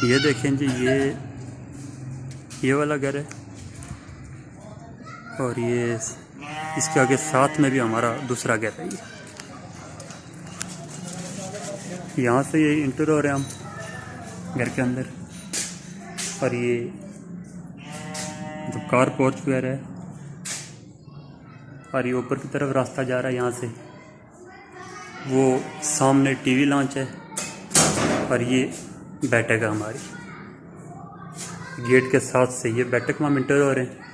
ये देखें जी, ये वाला घर है और ये इसके आगे साथ में भी हमारा दूसरा घर है। यहाँ से ये इंटर हो रहे हैं हम घर के अंदर। और ये जो कार पोर्च वगैरह है और ये ऊपर की तरफ रास्ता जा रहा है यहाँ से। वो सामने टीवी लॉन्च है और ये बैठक है हमारी। गेट के साथ से ये बैठक में हम इंटर हो रहे हैं।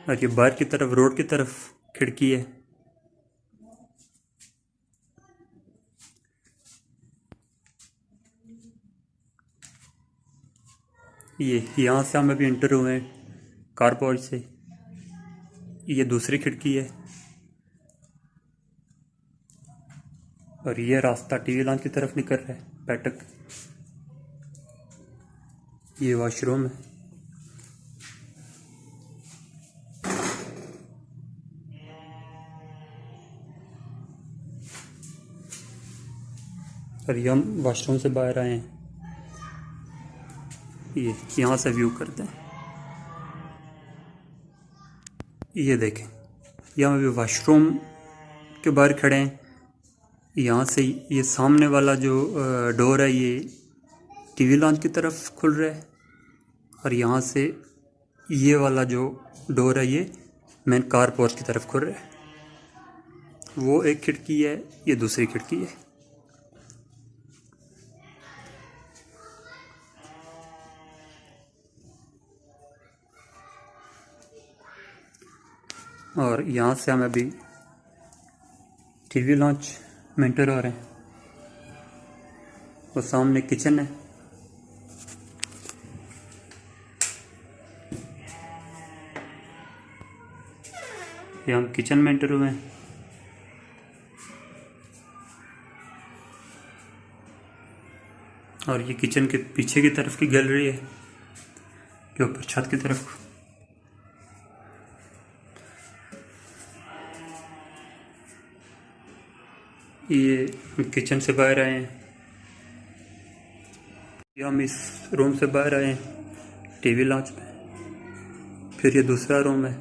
और ये बाहर की तरफ रोड की तरफ खिड़की है। ये यहाँ से हम अभी इंटर हुए हैं कार पोर्च से। ये दूसरी खिड़की है और ये रास्ता टीवी लॉन्च की तरफ निकल रहा है बैठक। ये वॉशरूम है। और ये हम वॉशरूम से बाहर आए हैं। ये यहाँ से व्यू करते हैं। ये देखें, यहाँ अभी वॉशरूम के बाहर खड़े हैं। यहाँ से ये सामने वाला जो डोर है ये टीवी लॉन्च की तरफ खुल रहा है। और यहाँ से ये वाला जो डोर है ये मेन कार पोर्च की तरफ खुल रहा है। वो एक खिड़की है, ये दूसरी खिड़की है। और यहाँ से हम अभी टीवी लॉन्च में एंटर हो रहे हैं। वो सामने किचन है। ये हम किचन में एंटर हुए हैं। और ये किचन के पीछे की तरफ की गैलरी है, ये ऊपर छत की तरफ। ये किचन से बाहर आए हैं। ये हम इस रूम से बाहर आए हैं टीवी लॉन्च में। फिर ये दूसरा रूम है।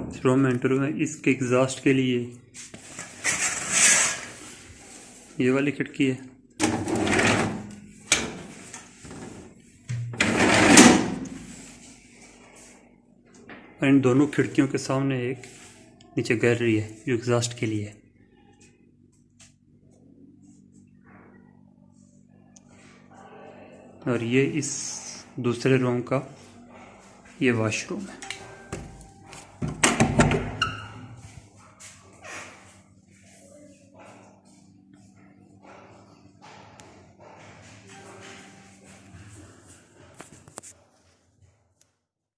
इस रूम में एंटर हुए। इसके एग्जॉस्ट के लिए ये वाली खिड़की है। और इन दोनों खिड़कियों के सामने एक नीचे गैलरी है जो एग्जॉस्ट के लिए है। और ये इस दूसरे रूम का ये वॉशरूम है।